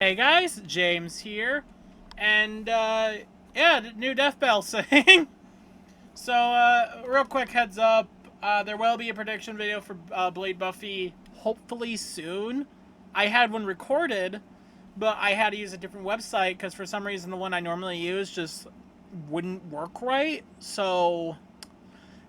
Hey guys, James here, and yeah, the new Death Bell saying. So real quick heads up, there will be a prediction video for Blade Buffy hopefully soon. I had one recorded, but I had to use a different website because for some reason the one I normally use just wouldn't work right. So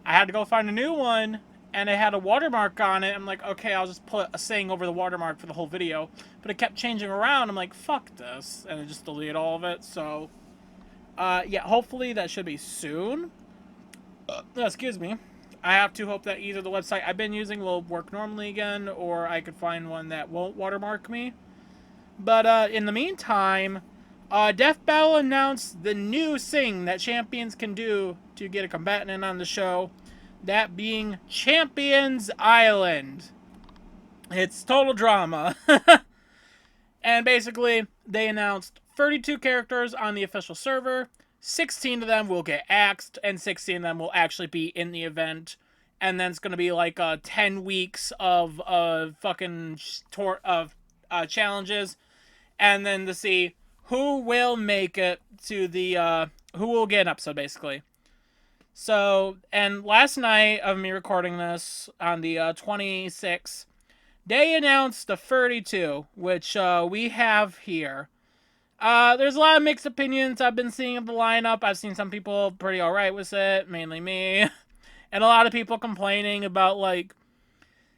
I had to go find a new one, and it had a watermark on it. I'm like, okay, I'll just put a saying over the watermark for the whole video. But it kept changing around. I'm like, fuck this. And I just deleted all of it. So, yeah, hopefully that should be soon. Excuse me. I have to hope that either the website I've been using will work normally again, or I could find one that won't watermark me. But in the meantime, Death Battle announced the new thing that champions can do to get a combatant on the show. That being Champions Island. It's total drama. And basically, they announced 32 characters on the official server. 16 of them will get axed, and 16 of them will actually be in the event. And then it's going to be like 10 weeks of fucking challenges. And then to see who will make it to the, who will get an episode, basically. So, and last night of me recording this on the 26th, they announced the 32, which we have here. There's a lot of mixed opinions I've been seeing of the lineup. I've seen some people pretty alright with it, mainly me. And a lot of people complaining about, like,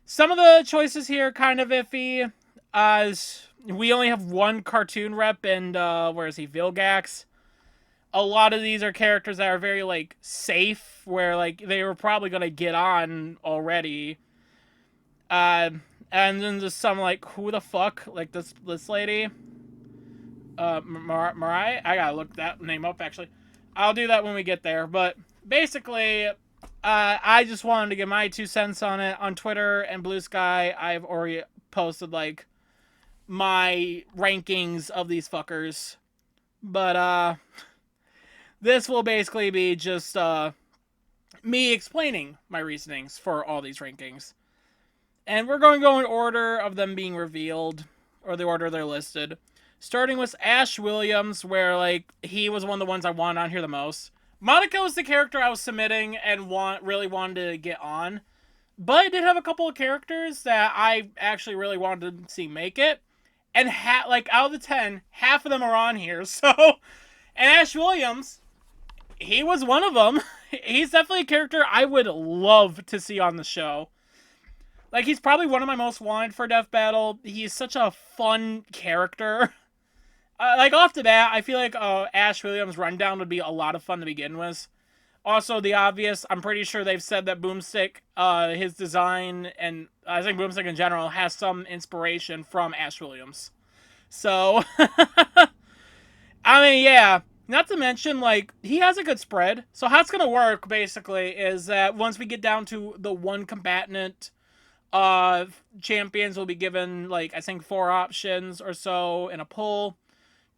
some of the choices here kind of iffy. As we only have one cartoon rep, and, where is he? Vilgax. A lot of these are characters that are very, like, safe, where, like, they were probably going to get on already. And then just some, like, who the fuck? Like, this lady? Mariah? I gotta look that name up, actually. I'll do that when we get there. But, basically, I just wanted to give my 2 cents on it. On Twitter and Blue Sky, I've already posted, like, my rankings of these fuckers. But, this will basically be just me explaining my reasonings for all these rankings. And we're going to go in order of them being revealed, or the order they're listed. Starting with Ash Williams, where, like, he was one of the ones I wanted on here the most. Monica was the character I was submitting and really wanted to get on. But I did have a couple of characters that I actually really wanted to see make it. And, like, out of the 10, half of them are on here, so... And Ash Williams, he was one of them. He's definitely a character I would love to see on the show. Like, he's probably one of my most wanted for Death Battle. He's such a fun character. Like, off the bat, I feel like Ash Williams' rundown would be a lot of fun to begin with. Also, the obvious, I'm pretty sure they've said that Boomstick, his design, and I think Boomstick in general, has some inspiration from Ash Williams. So, I mean, yeah. Not to mention, like, he has a good spread. So how it's going to work, basically, is that once we get down to the one combatant, champions will be given, like, I think 4 options or so in a poll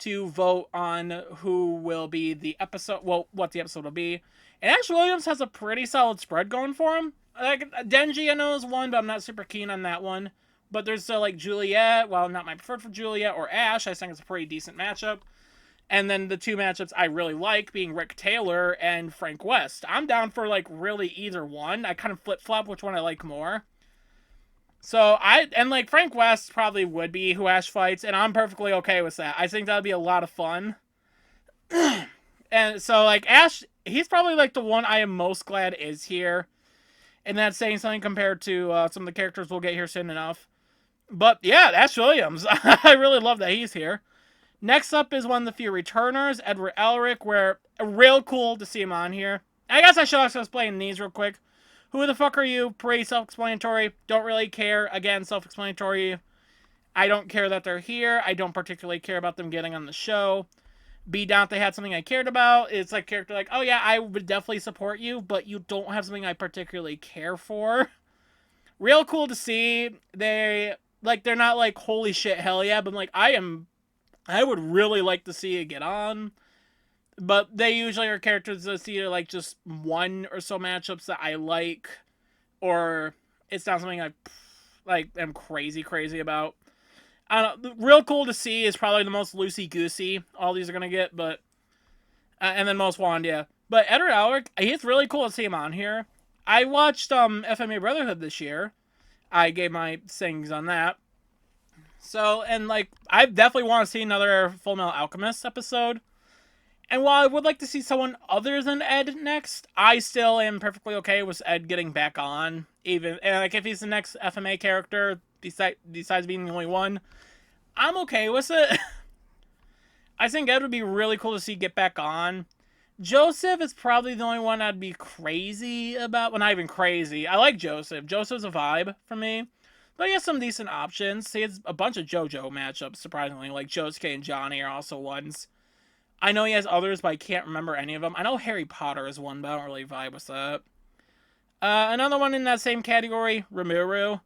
to vote on who will be the episode, well, what the episode will be. And Ash Williams has a pretty solid spread going for him. Like, Denji, I know, is one, but I'm not super keen on that one. But there's, like, Juliet. Well, not my preferred for Juliet or Ash. I think it's a pretty decent matchup. And then the 2 matchups I really like being Rick Taylor and Frank West. I'm down for, like, really either one. I kind of flip-flop which one I like more. So, like, Frank West probably would be who Ash fights, and I'm perfectly okay with that. I think that would be a lot of fun. And so, like, Ash, he's probably, like, the one I am most glad is here. And that's saying something compared to some of the characters we'll get here soon enough. But, yeah, Ash Williams. I really love that he's here. Next up is one of the few returners, Edward Elric, where real cool to see him on here. I guess I should also explain these real quick. Who the fuck are you? Pretty self-explanatory. Don't really care. Again, self-explanatory. I don't care that they're here. I don't particularly care about them getting on the show. B down if they had something I cared about. It's like character like, oh yeah, I would definitely support you, but you don't have something I particularly care for. Real cool to see. They're not like, holy shit, hell yeah, but I'm like, I would really like to see it get on. But they usually are characters that's either, like, just one or so matchups that I like, or it's not something I, like, am crazy about. I don't know, real cool to see is probably the most loosey goosey all these are gonna get, but and then most wand, yeah. But Edward Alric, he's really cool to see him on here. I watched FMA Brotherhood this year. I gave my things on that. So, and like, I definitely want to see another Full Metal Alchemist episode. And while I would like to see someone other than Ed next, I still am perfectly okay with Ed getting back on. Even and like if he's the next FMA character, besides being the only one, I'm okay with it. I think Ed would be really cool to see get back on. Joseph is probably the only one I'd be crazy about. Well, not even crazy. I like Joseph. Joseph's a vibe for me. But he has some decent options. He has a bunch of JoJo matchups, surprisingly. Like Josuke and Johnny are also ones. I know he has others, but I can't remember any of them. I know Harry Potter is one, but I don't really vibe with that. Another one in that same category, Rimuru.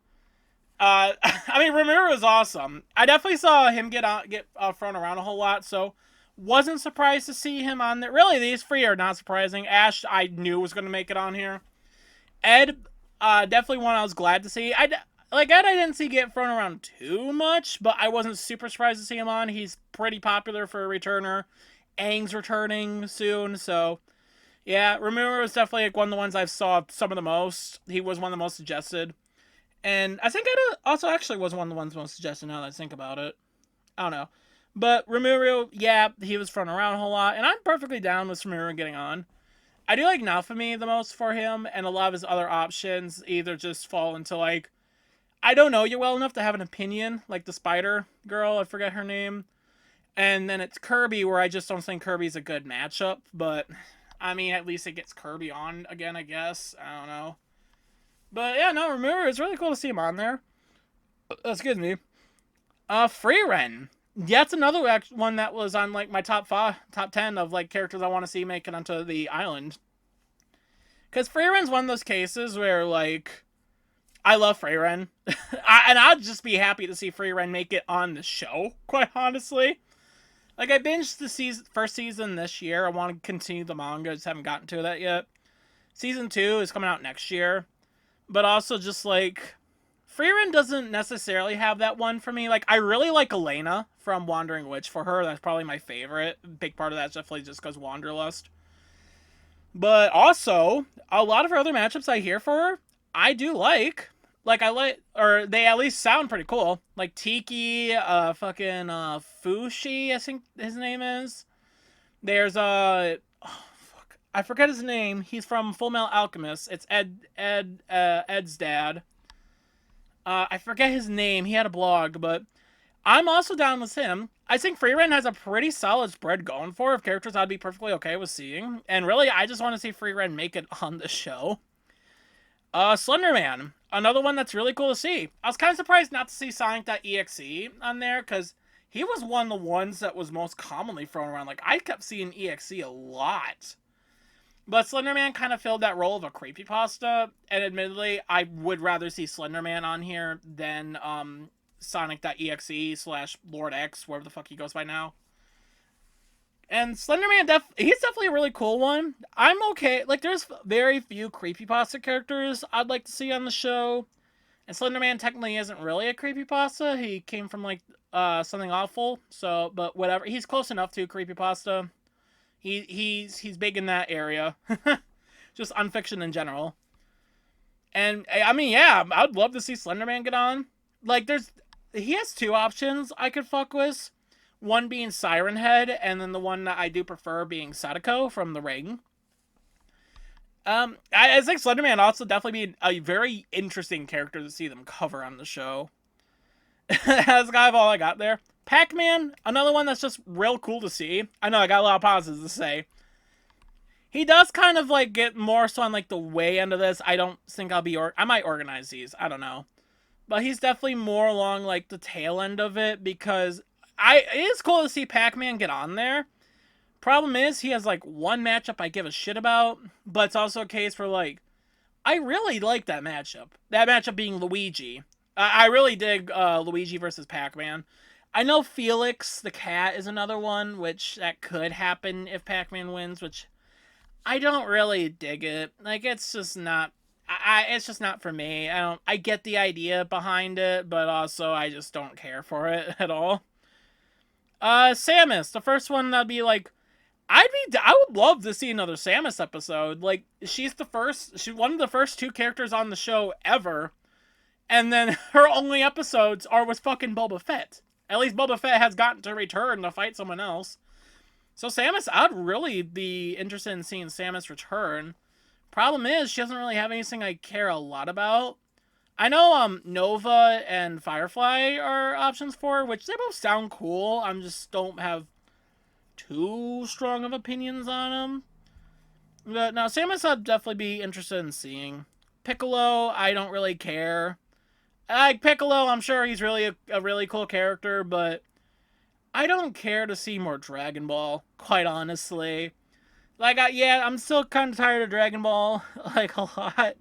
I mean, Rimuru is awesome. I definitely saw him get thrown around a whole lot, so wasn't surprised to see him on there. Really, these three are not surprising. Ash, I knew was going to make it on here. Ed, definitely one I was glad to see. Like Ed, I didn't see get thrown around too much, but I wasn't super surprised to see him on. He's pretty popular for a returner. Aang's returning soon, so yeah, Rimuru was definitely like one of the ones I saw some of the most. He was one of the most suggested. And I think Ed also actually was one of the ones most suggested now that I think about it. I don't know. But Rimuru, yeah, he was thrown around a whole lot, and I'm perfectly down with Rimuru getting on. I do like Naofumi the most for him, and a lot of his other options either just fall into like, I don't know you well enough to have an opinion, like the spider girl, I forget her name. And then it's Kirby, where I just don't think Kirby's a good matchup, but I mean, at least it gets Kirby on again, I guess. I don't know. But yeah, no, Rimuru, it's really cool to see him on there. Excuse me. Freeren. Yeah, it's another one that was on like my top 10 of like characters I want to see make it onto the island. Because Freeren's one of those cases where like I love Freeren, and I'd just be happy to see Freeren make it on the show. Quite honestly, like I binged the first season this year. I want to continue the manga, just haven't gotten to that yet. Season 2 is coming out next year, but also just like Freeren doesn't necessarily have that one for me. Like, I really like Elena from Wandering Witch for her. That's probably my favorite. Big part of that's definitely just because Wanderlust. But also, a lot of her other matchups I hear for her, I do like. Like, I like, or they at least sound pretty cool. Like Tiki, Fushi, I think his name is. There's, I forget his name. He's from Full Metal Alchemist. It's Ed's dad. I forget his name. He had a blog, but I'm also down with him. I think Freeren has a pretty solid spread going for of characters I'd be perfectly okay with seeing. And really, I just want to see Freeren make it on the show. Slenderman. Another one that's really cool to see. I was kind of surprised not to see Sonic.exe on there, because he was one of the ones that was most commonly thrown around. Like, I kept seeing EXE a lot. But Slenderman kind of filled that role of a creepypasta, and admittedly, I would rather see Slenderman on here than Sonic.exe / Lord X, wherever the fuck he goes by now. And Slenderman, he's definitely a really cool one. I'm okay. Like, there's very few creepypasta characters I'd like to see on the show. And Slenderman technically isn't really a creepypasta. He came from, like, something awful. So, but whatever. He's close enough to creepypasta. He's big in that area. Just unfiction in general. And I mean, yeah, I'd love to see Slenderman get on. Like, he has two options I could fuck with. One being Siren Head, and then the one that I do prefer being Sadako from The Ring. I think Slenderman also definitely be a very interesting character to see them cover on the show. That's kind of all I got there. Pac-Man, another one that's just real cool to see. I know I got a lot of pauses to say. He does kind of like get more so on like the way end of this. I don't think I might organize these. I don't know. But he's definitely more along like the tail end of it, because it is cool to see Pac-Man get on there. Problem is, he has like one matchup I give a shit about, but it's also a case where like, I really like that matchup. That matchup being Luigi. I really dig Luigi versus Pac-Man. I know Felix the cat is another one, which that could happen if Pac-Man wins, which I don't really dig it. Like, it's just not... It's just not for me. I get the idea behind it, but also I just don't care for it at all. Samus, the first one that'd be like, I would love to see another Samus episode. Like, she's one of the first two characters on the show ever, and then her only episodes are with fucking Boba Fett. At least Boba Fett has gotten to return to fight someone else. So Samus, I'd really be interested in seeing Samus return. Problem is, she doesn't really have anything I care a lot about. I know Nova and Firefly are options for her, which they both sound cool. I just don't have too strong of opinions on them. But no, Samus I'd definitely be interested in seeing. Piccolo, I don't really care. I like Piccolo, I'm sure he's really a really cool character, but I don't care to see more Dragon Ball, quite honestly. Like, yeah, I'm still kind of tired of Dragon Ball, like, a lot.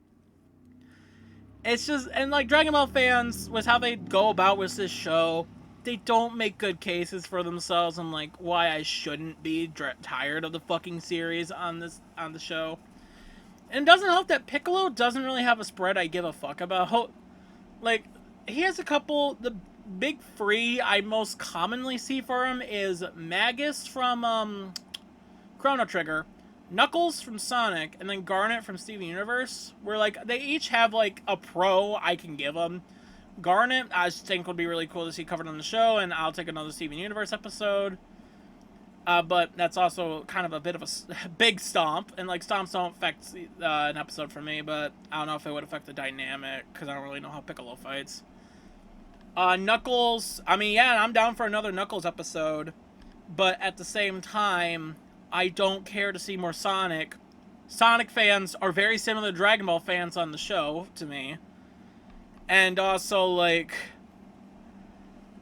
It's just, and like, Dragon Ball fans, with how they go about with this show, they don't make good cases for themselves on, like, why I shouldn't be tired of the fucking series on the show. And it doesn't help that Piccolo doesn't really have a spread I give a fuck about. Like, he has a couple, the big three I most commonly see for him is Magus from, Chrono Trigger, Knuckles from Sonic, and then Garnet from Steven Universe, where, like, they each have, like, a pro I can give them. Garnet, I think would be really cool to see covered on the show, and I'll take another Steven Universe episode. But that's also kind of a bit of a big stomp, and, like, stomps don't affect an episode for me, but I don't know if it would affect the dynamic, because I don't really know how Piccolo fights. Knuckles, I mean, yeah, I'm down for another Knuckles episode, but at the same time, I don't care to see more Sonic. Sonic fans are very similar to Dragon Ball fans on the show, to me. And also, like,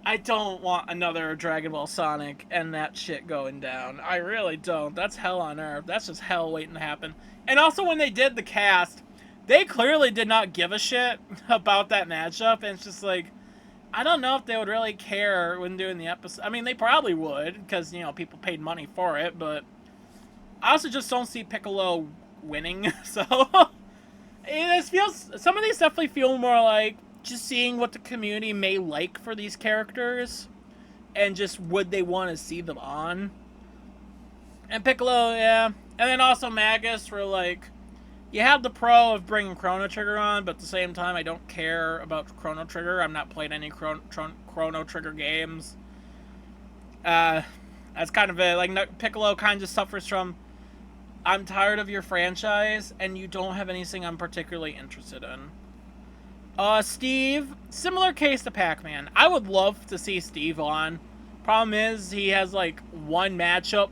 I don't want another Dragon Ball Sonic and that shit going down. I really don't. That's hell on earth. That's just hell waiting to happen. And also, when they did the cast, they clearly did not give a shit about that matchup. And it's just like, I don't know if they would really care when doing the episode. I mean, they probably would, because, you know, people paid money for it, but I also just don't see Piccolo winning, so it feels, some of these definitely feel more like just seeing what the community may like for these characters, and just would they want to see them on. And Piccolo, yeah, and then also Magus, where, like, you have the pro of bringing Chrono Trigger on, but at the same time, I don't care about Chrono Trigger. I'm not playing any Chrono Trigger games. That's kind of it. Like, Piccolo kind of just suffers from, I'm tired of your franchise, and you don't have anything I'm particularly interested in. Steve, similar case to Pac-Man. I would love to see Steve on. Problem is, he has, like, one matchup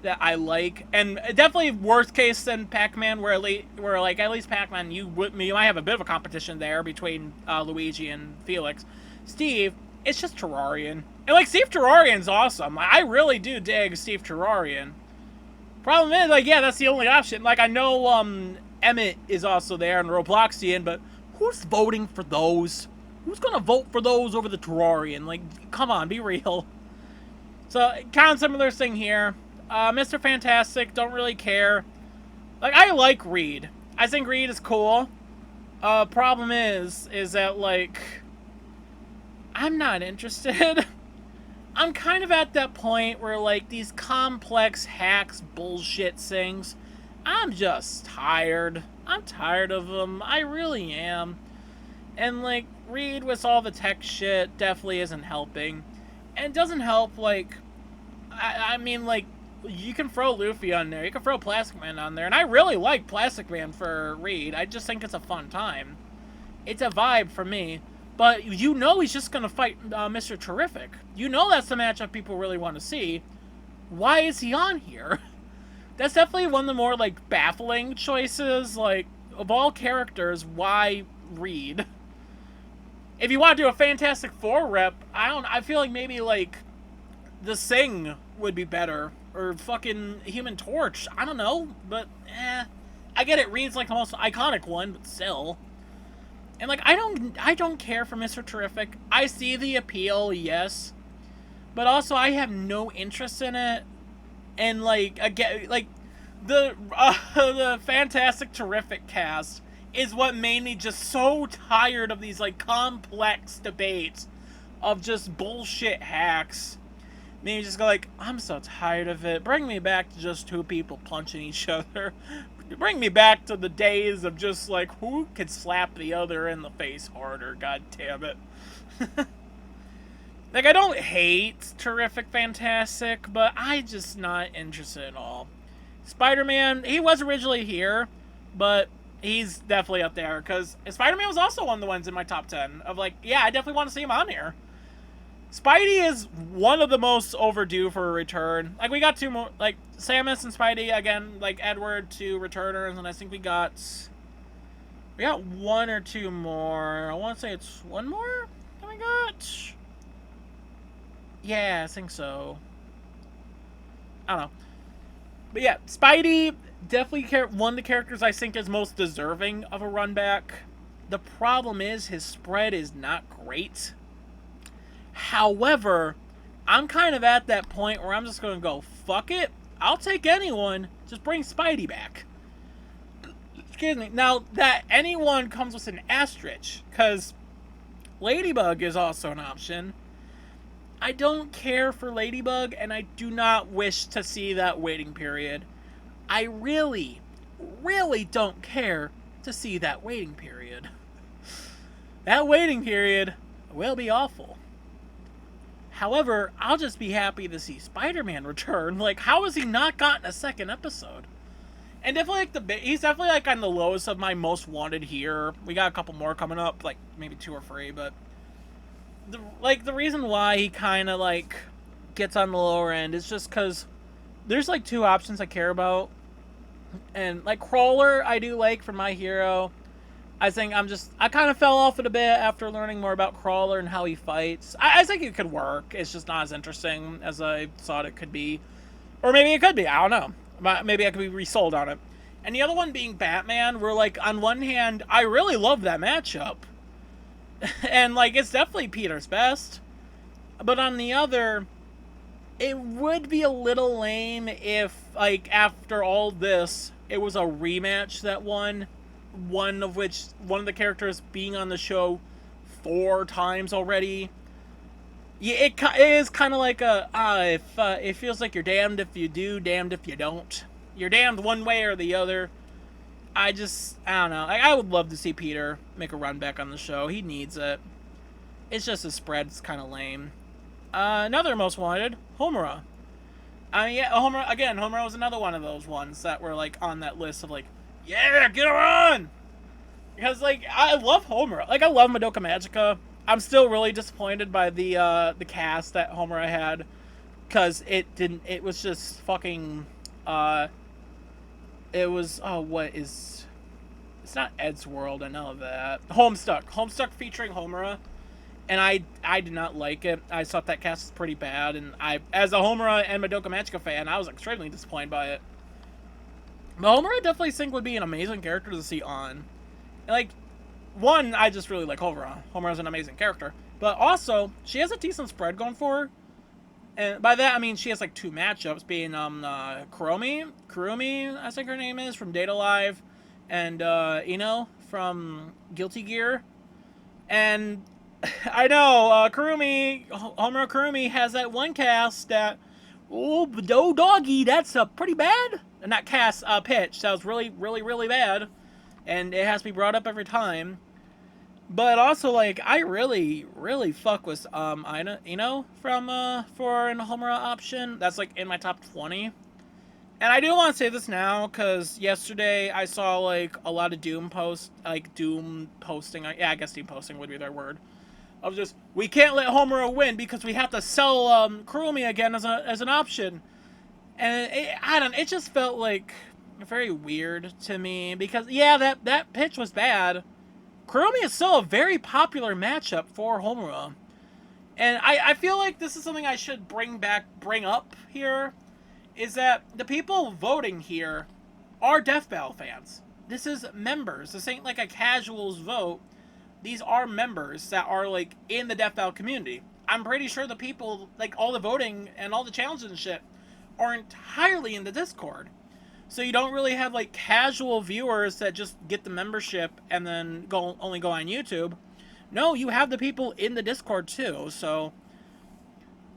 that I like, and definitely worse case than Pac-Man, where like, at least Pac-Man, you might have a bit of a competition there between Luigi and Felix. Steve, it's just Terrarian. And, like, Steve Terrarian's awesome. I really do dig Steve Terrarian. Problem is, like, yeah, that's the only option. Like, I know Emmett is also there and Robloxian, but who's voting for those? Who's gonna vote for those over the Terrarian? Like, come on, be real. So, kind of similar thing here. Mr. Fantastic, don't really care. Like, I like Reed. I think Reed is cool. Problem is that, like, I'm not interested. I'm kind of at that point where, like, these complex hacks bullshit things, I'm just tired. I'm tired of them. I really am. And, like, Reed with all the tech shit definitely isn't helping. And it doesn't help, like, I mean, like, you can throw Luffy on there. You can throw Plastic Man on there. And I really like Plastic Man for Reed. I just think it's a fun time. It's a vibe for me. But you know he's just going to fight Mr. Terrific. You know that's the matchup people really want to see. Why is he on here? That's definitely one of the more, like, baffling choices. Like, of all characters, why Reed? If you want to do a Fantastic Four rep, I feel like maybe, like, the Sing would be better. Or fucking Human Torch. I don't know. But, I get it. Reed's, like, the most iconic one, but still. And, like, I don't care for Mr. Terrific. I see the appeal, yes. But also, I have no interest in it. And, like, again, like, the Fantastic Terrific cast is what made me just so tired of these, like, complex debates of just bullshit hacks. Made me just go like, I'm so tired of it. Bring me back to just two people punching each other. Bring me back to the days of just, like, who could slap the other in the face harder, god damn it. Like, I don't hate Terrific Fantastic, but I just not interested at all. Spider-Man, he was originally here, but he's definitely up there, because Spider-Man was also one of the ones in my top 10 of, like, yeah, I definitely want to see him on here. Spidey is one of the most overdue for a return. Like, we got two more, like, Samus and Spidey, again, like, Edward, two returners, and I think we got one or two more. I want to say it's one more that we got. Yeah, I think so. I don't know. But yeah, Spidey, definitely one of the characters I think is most deserving of a run back. The problem is his spread is not great. However, I'm kind of at that point where I'm just going to go, fuck it. I'll take anyone. Just bring Spidey back. Excuse me. Now, that anyone comes with an asterisk, because Ladybug is also an option. I don't care for Ladybug, and I do not wish to see that waiting period. I really, really don't care to see that waiting period. That waiting period will be awful. However, I'll just be happy to see Spider-Man return. Like, how has he not gotten a second episode? And definitely, like, he's definitely, like, on the lowest of my most wanted here. We got a couple more coming up, like, maybe 2 or 3, but the reason why he kind of, like, gets on the lower end is just because there's, like, 2 options I care about. And, like, Crawler, I do like for My Hero. I think I kind of fell off it a bit after learning more about Crawler and how he fights. I think it could work. It's just not as interesting as I thought it could be. Or maybe it could be. I don't know. Maybe I could be resold on it. And the other one being Batman, where, like, on one hand, I really love that matchup. And, like, it's definitely Peter's best. But on the other, it would be a little lame if, like, after all this, it was a rematch that won. One of the characters being on the show 4 times already. Yeah, it is kind of like it feels like you're damned if you do, damned if you don't. You're damned one way or the other. I don't know. I would love to see Peter make a run back on the show. He needs it. It's just his spread's kind of lame. Another most wanted, Homura. Yeah, Homura was another one of those ones that were, like, on that list of, like, yeah, get her on! Because, like, I love Homura. Like, I love Madoka Magica. I'm still really disappointed by the cast that Homura had. Because it was just fucking, it was, it's not Ed's World, I know that. Homestuck featuring Homura. And I did not like it. I thought that cast was pretty bad. And as a Homura and Madoka Magica fan, I was extremely disappointed by it. But Homura I definitely think would be an amazing character to see on. And, like, one, I just really like Homura. Homura's an amazing character. But also, she has a decent spread going for her. And by that, I mean she has, like, 2 matchups, being Kurumi, I think her name is, from Data Live, and Ino from Guilty Gear. And I know, Homura Kurumi has that one cast that, oh, doggy, that's pretty bad. And that cast pitch sounds really, really, really bad. And it has to be brought up every time. But also, like, I really, really fuck with Ino from for an Homura option. That's, like, in my top 20. And I do want to say this now, because yesterday I saw, like, a lot of Doom posting. Yeah, I guess Doom posting would be their word. Of just, we can't let Homura win because we have to sell Kurumi again as an option. And it just felt, like, very weird to me. Because, yeah, that pitch was bad. Kurumi is still a very popular matchup for Homura. And I feel like this is something I should bring up here. Is that the people voting here are Death Battle fans. This is members. This ain't like a casuals vote. These are members that are, like, in the Death Battle community. I'm pretty sure the people, like, all the voting and all the challenges and shit are entirely in the Discord. So you don't really have like casual viewers that just get the membership and then only go on YouTube. No, you have the people in the Discord too. So,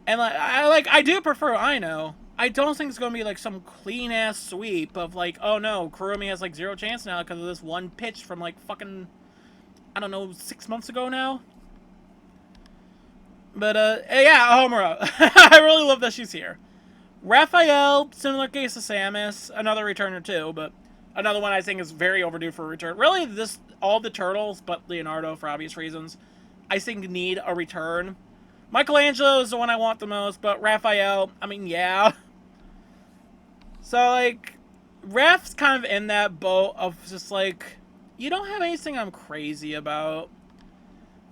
and I do prefer I know. I don't think it's gonna be like some clean ass sweep of like, oh no, Kurumi has like zero chance now because of this one pitch from like fucking, I don't know, 6 months ago now. But yeah, Homura. I really love that she's here. Raphael, similar case to Samus, another returner too, but another one I think is very overdue for a return. Really, all the turtles, but Leonardo for obvious reasons, I think need a return. Michelangelo is the one I want the most, but Raphael, I mean, yeah. So like, Raph's kind of in that boat of just like, you don't have anything I'm crazy about.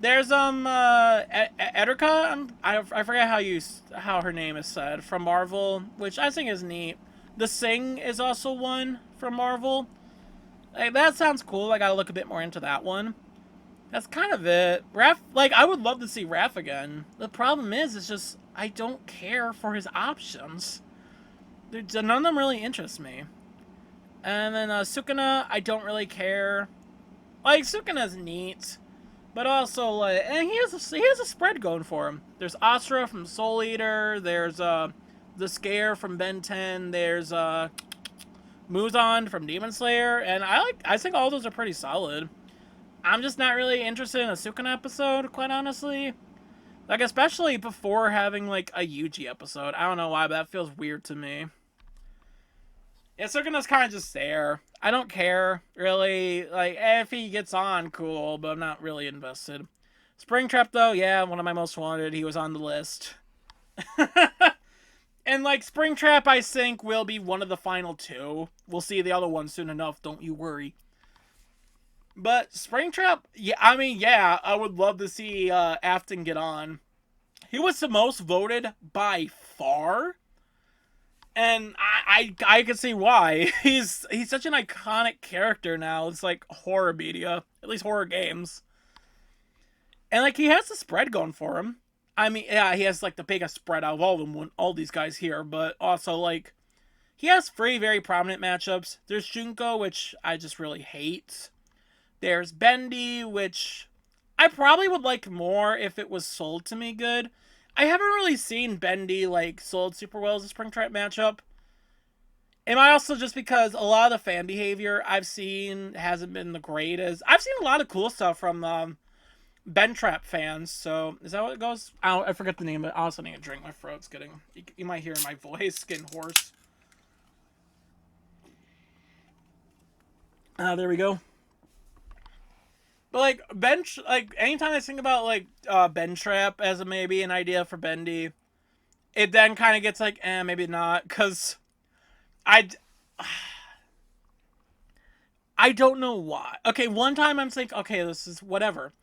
There's Edrica. I forget how her name is said from Marvel, which I think is neat. The Sing is also one from Marvel. Like, that sounds cool. I gotta look a bit more into that one. That's kind of it. Raph, like, I would love to see Raph again. The problem is, it's just I don't care for his options. None of them really interest me. And then Sukuna, I don't really care. Like, Sukuna's neat. But also, like, and he has a spread going for him. There's Asura from Soul Eater. There's the Scare from Ben 10. There's Muzan from Demon Slayer, and I think all those are pretty solid. I'm just not really interested in a Sukuna episode, quite honestly. Like, especially before having like a Yuji episode. I don't know why, but that feels weird to me. Yeah, Sukuna's kind of just there. I don't care, really. Like, if he gets on, cool, but I'm not really invested. Springtrap, though, yeah, one of my most wanted. He was on the list. And, like, Springtrap, I think, will be one of the final two. We'll see the other one soon enough, don't you worry. But Springtrap, yeah, I mean, yeah, I would love to see Afton get on. He was the most voted by far. And I can see why. He's such an iconic character now. It's like horror media, at least horror games. And like he has the spread going for him. I mean, yeah, he has like the biggest spread out of all of them, all these guys here. But also like he has three very prominent matchups. There's Junko, which I just really hate. There's Bendy, which I probably would like more if it was sold to me good. I haven't really seen Bendy like sold super well as a Springtrap matchup. Am I also just because a lot of the fan behavior I've seen hasn't been the greatest? I've seen a lot of cool stuff from Ben Trap fans. So is that what it goes? I forget the name of it. I also need a drink. My throat's getting. You might hear my voice getting hoarse. There we go. But like anytime I think about like Ben Trap as a maybe an idea for Bendy, it then kind of gets like, maybe not, because I don't know why. Okay, one time I'm thinking, okay, this is whatever,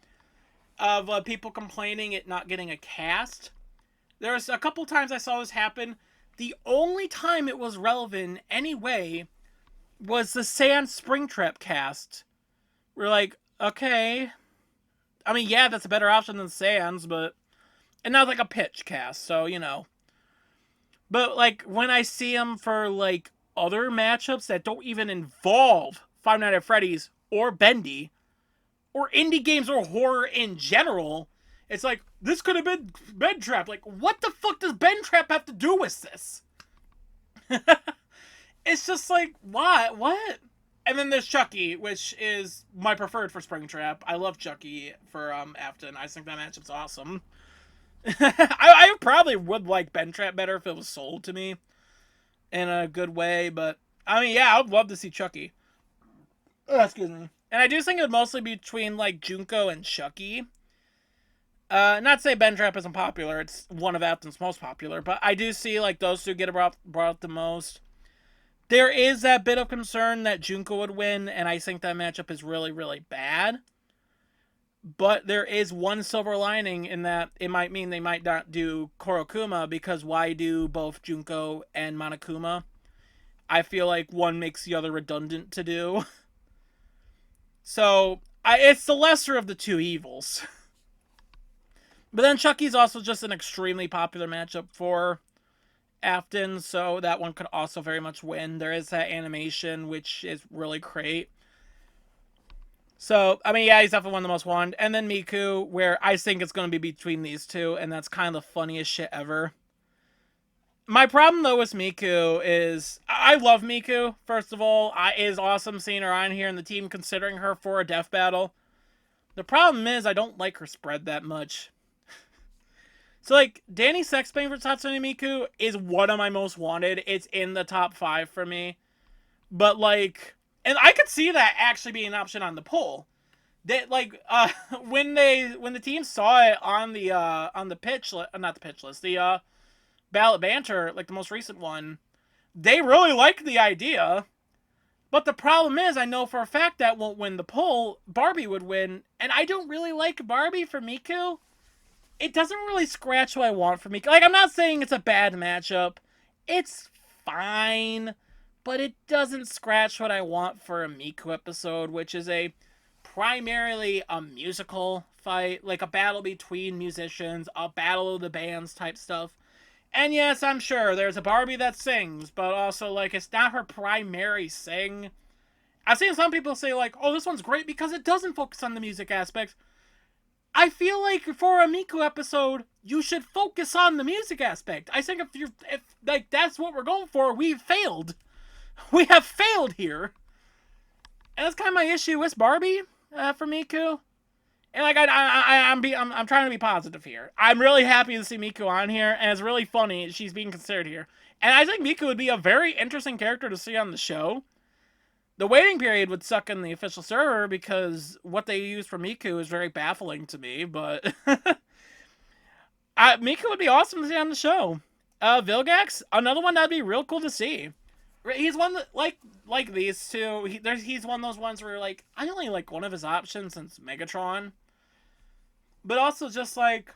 of people complaining it not getting a cast. There was a couple times I saw this happen. The only time it was relevant anyway was the Sand Springtrap cast. We're like, okay. I mean, yeah, that's a better option than Sands, but... And now it's like a pitch cast, so, you know. But, like, when I see them for, like, other matchups that don't even involve Five Nights at Freddy's or Bendy, or indie games or horror in general, it's like, this could have been Ben Trap. Like, what the fuck does Ben Trap have to do with this? It's just like, what? What? And then there's Chucky, which is my preferred for Springtrap. I love Chucky for Afton. I think that matchup's awesome. I probably would like Ben Trap better if it was sold to me in a good way, but I mean, yeah, I would love to see Chucky. Oh, excuse me. And I do think it would mostly be between like Junko and Chucky. Not to say Ben Trap isn't popular; it's one of Afton's most popular, but I do see like those two get brought up the most. There is that bit of concern that Junko would win, and I think that matchup is really, really bad. But there is one silver lining in that it might mean they might not do Korokuma, because why do both Junko and Monokuma? I feel like one makes the other redundant to do. So, it's the lesser of the two evils. But then Chucky's also just an extremely popular matchup for Afton, so that one could also very much win. There is that animation, which is really great. So, I mean, yeah, he's definitely one of the most wanted. And then Miku, where I think it's going to be between these two, and that's kind of the funniest shit ever. My problem, though, with Miku is... I love Miku, first of all. It is awesome seeing her on here and the team considering her for a death battle. The problem is I don't like her spread that much. So, like, Danny Sexbane for Tatsune Miku is one of my most wanted. It's in the top 5 for me. But, like... And I could see that actually being an option on the poll. They, like, when the team saw it on the pitch... Not the pitch list. The, ballot banter, like the most recent one, they really liked the idea. But the problem is, I know for a fact that won't win the poll. Barbie would win. And I don't really like Barbie for Miku. It doesn't really scratch what I want for Miku. Like, I'm not saying it's a bad matchup. It's fine. But it doesn't scratch what I want for a Miku episode, which is primarily a musical fight. Like a battle between musicians, a battle of the bands type stuff. And yes, I'm sure there's a Barbie that sings, but also, like, it's not her primary sing. I've seen some people say, like, oh, this one's great because it doesn't focus on the music aspect. I feel like for a Miku episode, you should focus on the music aspect. I think if like, that's what we're going for, we've failed. We have failed here. And that's kind of my issue with Barbie, for Miku. And like I'm trying to be positive here. I'm really happy to see Miku on here, and it's really funny she's being considered here. And I think Miku would be a very interesting character to see on the show. The waiting period would suck in the official server because what they use for Miku is very baffling to me. But Miku would be awesome to see on the show. Vilgax, another one that'd be real cool to see. He's one that, like these two. He's one of those ones where like I only like one of his options since Megatron. But also just like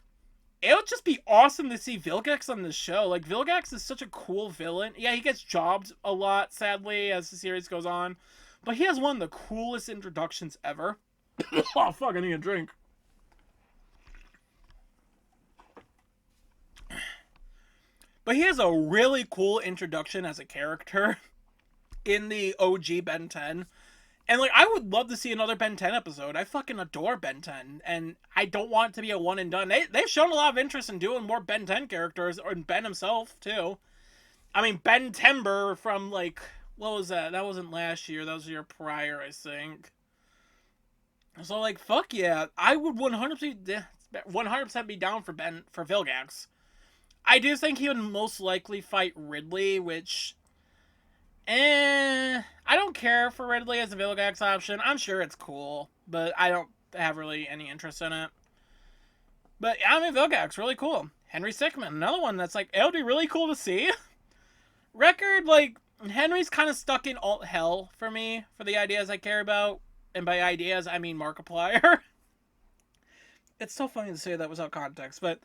it would just be awesome to see Vilgax on the show. Like Vilgax is such a cool villain. Yeah, he gets jobbed a lot, sadly, as the series goes on. But he has one of the coolest introductions ever. Oh fuck, I need a drink. But he has a really cool introduction as a character in the OG Ben 10. And, like, I would love to see another Ben 10 episode. I fucking adore Ben 10. And I don't want it to be a one and done. They've shown a lot of interest in doing more Ben 10 characters. Or Ben himself, too. I mean, Ben Timber from, like... What was that? That wasn't last year. That was the year prior, I think. So, like, fuck yeah. I would 100% be down for Vilgax. I do think he would most likely fight Ridley, which... I don't care for Ridley as a Vilgax option. I'm sure it's cool, but I don't have really any interest in it. But, I mean, Vilgax, really cool. Henry Sickman, another one that's, like, it would be really cool to see. Record, like, Henry's kind of stuck in alt hell for me, for the ideas I care about. And by ideas, I mean Markiplier. It's so funny to say that without context, but...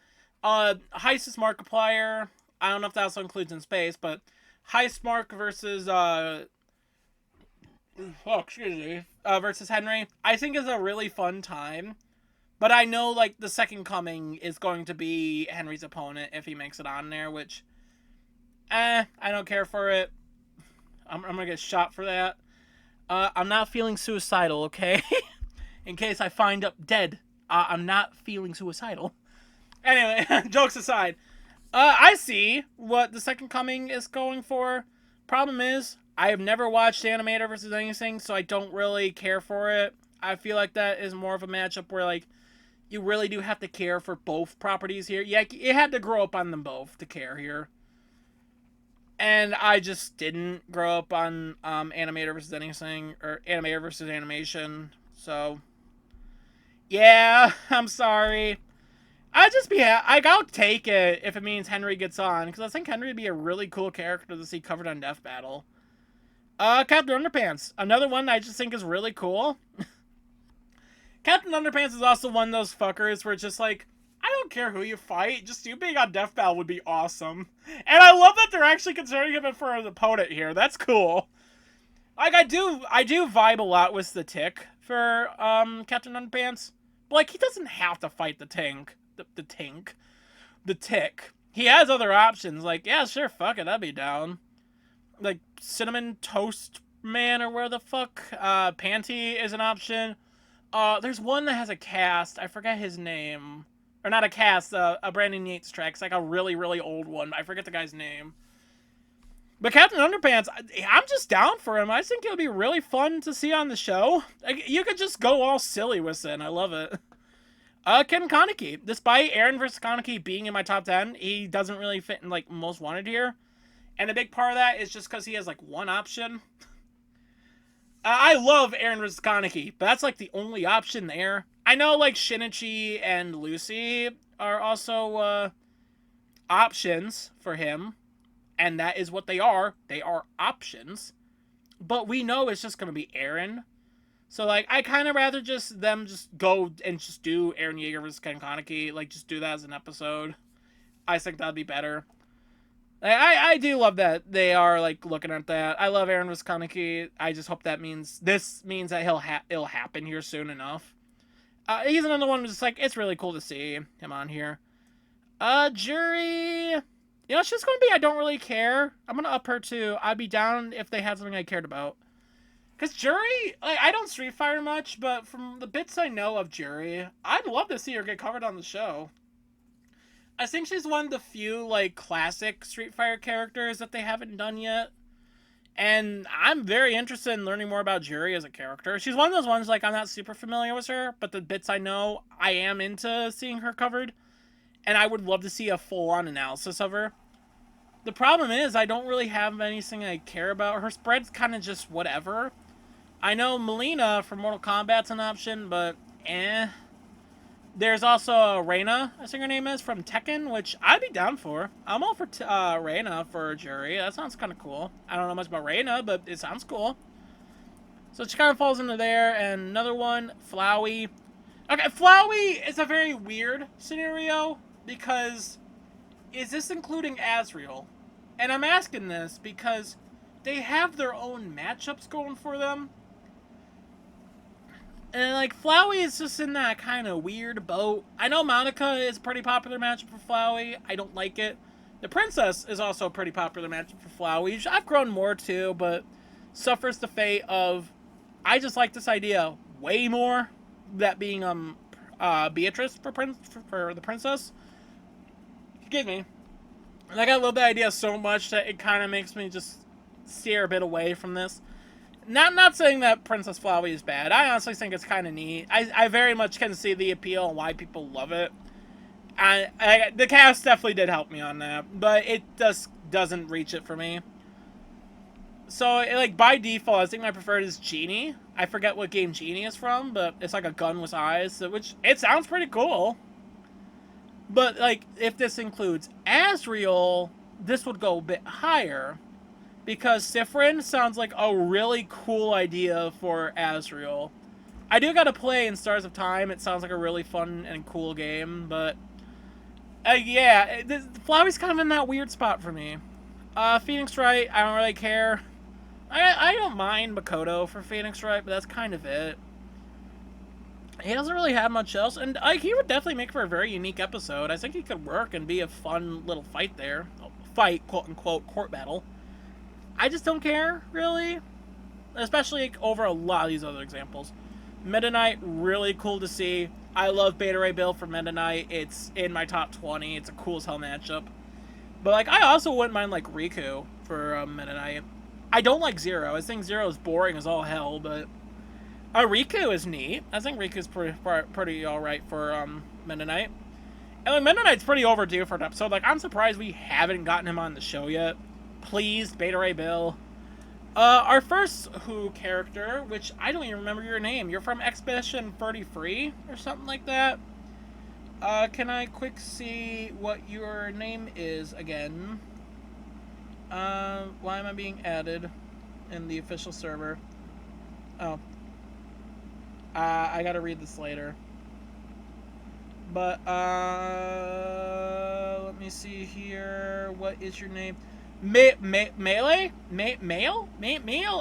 Heist is Markiplier. I don't know if that also includes in space, but Heist Mark versus versus Henry, I think is a really fun time. But I know like the second coming is going to be Henry's opponent if he makes it on there, which I don't care for it. I'm gonna get shot for that. I'm not feeling suicidal, okay? In case I find up dead. I'm not feeling suicidal. Anyway, jokes aside, I see what the second coming is going for. Problem is, I have never watched Animator versus anything, so I don't really care for it. I feel like that is more of a matchup where, like, you really do have to care for both properties here. Yeah, you had to grow up on them both to care here. And I just didn't grow up on Animator versus anything, or Animator versus animation, so... Yeah, I'm sorry. I'll take it if it means Henry gets on, because I think Henry would be a really cool character to see covered on Death Battle. Captain Underpants, another one I just think is really cool. Captain Underpants is also one of those fuckers where it's just like, I don't care who you fight, just you being on Death Battle would be awesome. And I love that they're actually considering him for an opponent here. That's cool. Like, I do vibe a lot with the Tick for Captain Underpants. But, like, he doesn't have to fight the Tick. he has other options. Like, yeah, sure, fuck it, I'd be down. Like, Cinnamon Toast Man or where the fuck. Panty is an option. There's one that has a cast. I forget his name. Or not a cast, a Brandon Yates track. It's like a really, really old one. I forget the guy's name. But Captain Underpants, I'm just down for him. I think it would be really fun to see on the show. Like, you could just go all silly with it, and I love it. Ken Kaneki. Despite Aaron versus Kaneki being in my top 10, he doesn't really fit in, like, most wanted here. And a big part of that is just because he has, like, one option. I love Aaron versus Kaneki, but that's, like, the only option there. I know, like, Shinichi and Lucy are also, options for him. And that is what they are. They are options. But we know it's just going to be Aaron. So, like, I kind of rather just them just go and just do Aaron Yeager versus Ken Kaneki. Like, just do that as an episode. I think that'd be better. I do love that they are, like, looking at that. I love Aaron versus Kaneki. I just hope that means that it'll happen here soon enough. He's another one who's just, like, it's really cool to see him on here. Jury... You know, it's just going to be I don't really care. I'm going to up her to I'd be down if they had something I cared about. Because Jury, like, I don't Street Fighter much, but from the bits I know of Jury, I'd love to see her get covered on the show. I think she's one of the few, like, classic Street Fighter characters that they haven't done yet. And I'm very interested in learning more about Jury as a character. She's one of those ones, like, I'm not super familiar with her, but the bits I know, I am into seeing her covered. And I would love to see a full-on analysis of her. The problem is, I don't really have anything I care about. Her spread's kind of just whatever. I know Melina from Mortal Kombat's an option, but eh. There's also Reina, I think her name is, from Tekken, which I'd be down for. I'm all for Reina for a jury. That sounds kind of cool. I don't know much about Reina, but it sounds cool. So she kind of falls into there. And another one, Flowey. Okay, Flowey is a very weird scenario. Because, is this including Azrael? And I'm asking this because they have their own matchups going for them. And, like, Flowey is just in that kind of weird boat. I know Monica is a pretty popular matchup for Flowey. I don't like it. The Princess is also a pretty popular matchup for Flowey. I've grown more, too, but suffers the fate of... I just like this idea way more. That being, Beatrice for the Princess. Excuse me. Like, I love the idea so much that it kind of makes me just steer a bit away from this. Not saying that Princess Flowey is bad. I honestly think it's kind of neat. I very much can see the appeal and why people love it. The cast definitely did help me on that, but it just doesn't reach it for me. So, like, by default, I think my preferred is Genie. I forget what game Genie is from, but it's like a gun with eyes, which, it sounds pretty cool. But, like, if this includes Azrael, this would go a bit higher. Because Sifrin sounds like a really cool idea for Azrael. I do gotta play in Stars of Time. It sounds like a really fun and cool game, but... yeah, Flowey's kind of in that weird spot for me. Phoenix Wright, I don't really care. I don't mind Makoto for Phoenix Wright, but that's kind of it. He doesn't really have much else, and he would definitely make for a very unique episode. I think he could work and be a fun little fight there. Fight, quote-unquote, court battle. I just don't care, really. Especially over a lot of these other examples. Meta Knight, really cool to see. I love Beta Ray Bill for Meta Knight. It's in my top 20. It's a cool as hell matchup. But, like, I also wouldn't mind, like, Riku for Meta Knight. I don't like Zero. I think Zero is boring as all hell, but... Riku is neat. I think Riku's pretty alright for Meta Knight. And like, Meta Knight's pretty overdue for an episode. Like, I'm surprised we haven't gotten him on the show yet. Please, Beta Ray Bill. Our first Who character, which I don't even remember your name. You're from Expedition 33 or something like that. Can I quick see what your name is again? Why am I being added in the official server? Oh. I gotta read this later. But, let me see here. What is your name? Melee? Mail?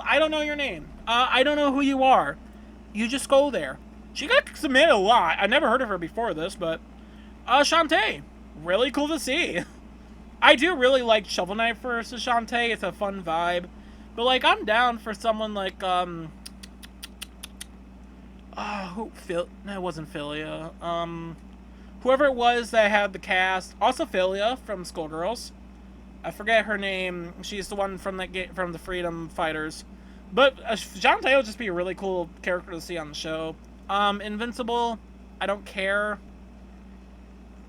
I don't know your name. I don't know who you are. You just go there. She got submitted a lot. I never heard of her before this, but... Shantae. Really cool to see. I do really like Shovel Knight versus Shantae. It's a fun vibe. But, like, I'm down for someone like, no, it wasn't Philia. Whoever it was that had the cast. Also Philia from Skullgirls. I forget her name. She's the one from from the Freedom Fighters. But Shantae would just be a really cool character to see on the show. Invincible, I don't care.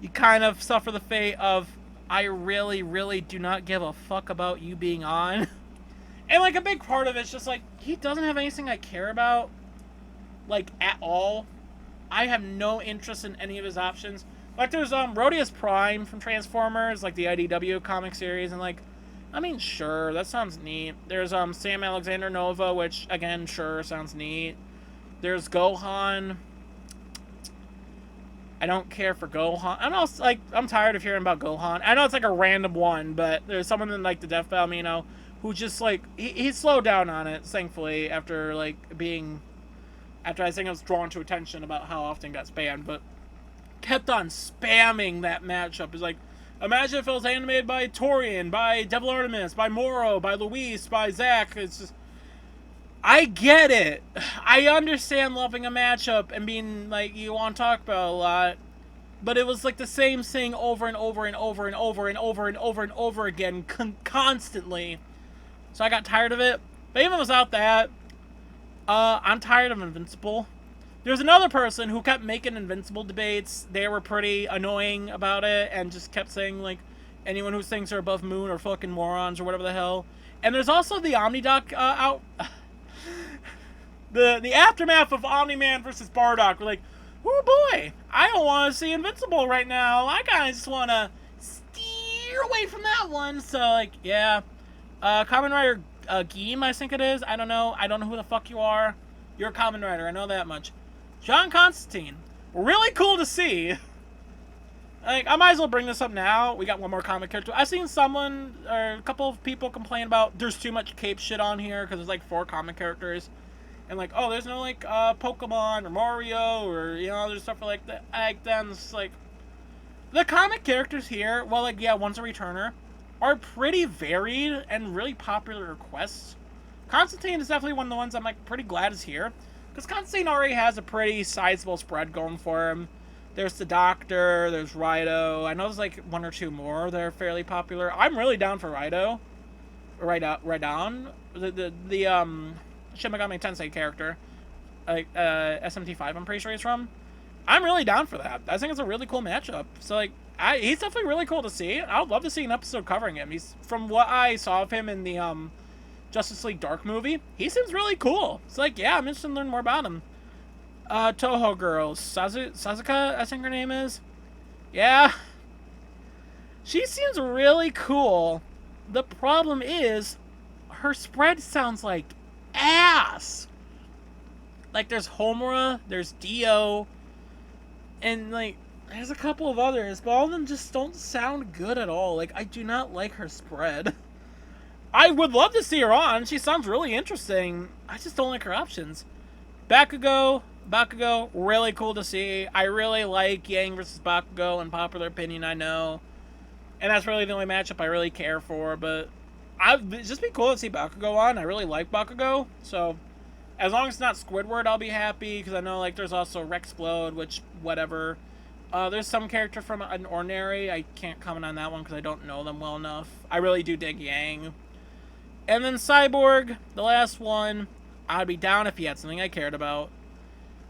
You kind of suffer the fate of, I really, really do not give a fuck about you being on. And, like, a big part of it's just, like, he doesn't have anything I care about, like, at all. I have no interest in any of his options. Like, there's, Rodius Prime from Transformers, like, the IDW comic series, and, like, I mean, sure, that sounds neat. There's, Sam Alexander Nova, which, again, sure, sounds neat. There's Gohan. I don't care for Gohan. I know, like, I'm tired of hearing about Gohan. I know it's, like, a random one, but there's someone in, like, the Death Balmino who just, like, he slowed down on it, thankfully, after, like, after I think I was drawn to attention about how often it got spammed, but kept on spamming that matchup. It's like, imagine if it was animated by Torian, by Devil Artemis, by Moro, by Luis, by Zack. It's just, I get it. I understand loving a matchup and being, like, you want to talk about a lot, but it was, like, the same thing over and over and over and over and over and over and over again, constantly. So I got tired of it. But even without that, I'm tired of Invincible. There's another person who kept making Invincible debates. They were pretty annoying about it and just kept saying, like, anyone who thinks they're above moon are fucking morons or whatever the hell. And there's also the Omnidoc the aftermath of Omni-Man versus Bardock. We're like, oh boy, I don't want to see Invincible right now. I kind of just want to steer away from that one. So, like, yeah. Kamen Rider Geem, I think it is. I don't know. I don't know who the fuck you are. You're a Kamen Rider. I know that much. John Constantine. Really cool to see. Like, I might as well bring this up now. We got one more comic character. I've seen someone, or a couple of people complain about there's too much cape shit on here because there's, like, 4 comic characters. And, like, oh, there's no, like, Pokemon or Mario or, you know, there's stuff like that. Like, then it's like, the comic characters here, well, like, yeah, one's a returner, are pretty varied and really popular requests. Constantine is definitely one of the ones I'm, like, pretty glad is here. Because Constantine already has a pretty sizable spread going for him. There's the Doctor, there's Raido. I know there's, like, 1 or 2 more that are fairly popular. I'm really down for Raido. Raidon. The Shin Megami Tensei character. Like, SMT5, I'm pretty sure he's from. I'm really down for that. I think it's a really cool matchup. So, like, he's definitely really cool to see. I would love to see an episode covering him. He's, from what I saw of him in the Justice League Dark movie, he seems really cool. It's like, yeah, I'm interested in learning more about him. Toho Girl, Sazuka, I think her name is. Yeah. She seems really cool. The problem is, her spread sounds like ass. Like, there's Homura, there's Dio, and, like, there's a couple of others, but all of them just don't sound good at all. Like, I do not like her spread. I would love to see her on. She sounds really interesting. I just don't like her options. Bakugo, really cool to see. I really like Yang versus Bakugo in popular opinion, I know. And that's really the only matchup I really care for, but it'd just be cool to see Bakugo on. I really like Bakugo, so as long as it's not Squidward, I'll be happy, because I know, like, there's also Rexplode, which, whatever. There's some character from an Ordinary. I can't comment on that one because I don't know them well enough. I really do dig Yang. And then Cyborg, the last one, I'd be down if he had something I cared about.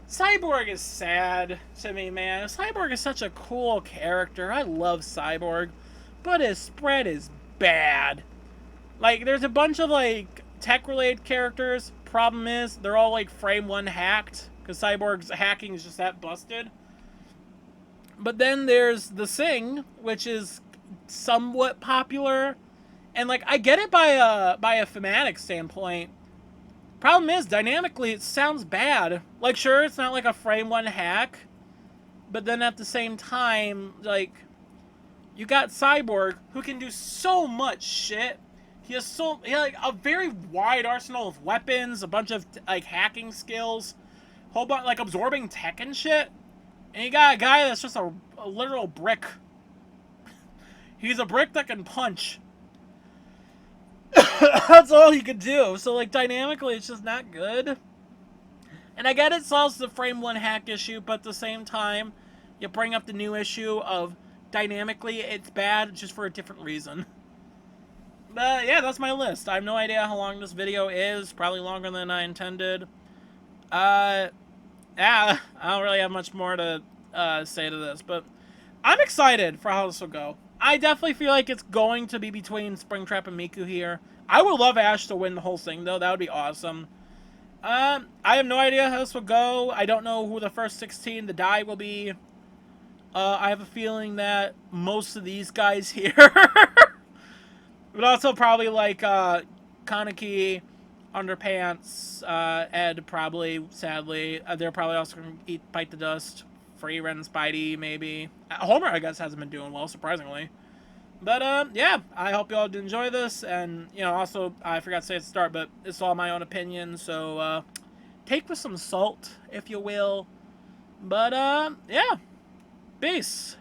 Cyborg is sad to me, man. Cyborg is such a cool character. I love Cyborg. But his spread is bad. Like, there's a bunch of, like, tech-related characters. Problem is, they're all, like, frame 1 hacked. Because Cyborg's hacking is just that busted. But then there's the Sing, which is somewhat popular. And, like, I get it by a thematic standpoint. Problem is, dynamically, it sounds bad. Like, sure, it's not like a frame 1 hack. But then at the same time, like, you got Cyborg, who can do so much shit. He has like, a very wide arsenal of weapons, a bunch of, like, hacking skills. Whole bunch, like, absorbing tech and shit. And you got a guy that's just a literal brick. He's a brick that can punch. That's all he could do. So, like, dynamically, it's just not good. And I get it solves the frame one hack issue, but at the same time, you bring up the new issue of dynamically it's bad just for a different reason. But yeah, that's my list. I have no idea how long this video is. Probably longer than I intended. Yeah, I don't really have much more to say to this, but I'm excited for how this will go. I definitely feel like it's going to be between Springtrap and Miku here. I would love Ash to win the whole thing, though. That would be awesome. I have no idea how this will go. I don't know who the first 16 to die will be. I have a feeling that most of these guys here, but also probably like Kaneki, Underpants, Ed probably, sadly. They're probably also going to bite the dust. Freeren, Spidey, maybe. Homer, I guess, hasn't been doing well, surprisingly. But, yeah, I hope you all did enjoy this, and, you know, also, I forgot to say at the start, but it's all my own opinion, so, take with some salt, if you will. But, yeah, peace.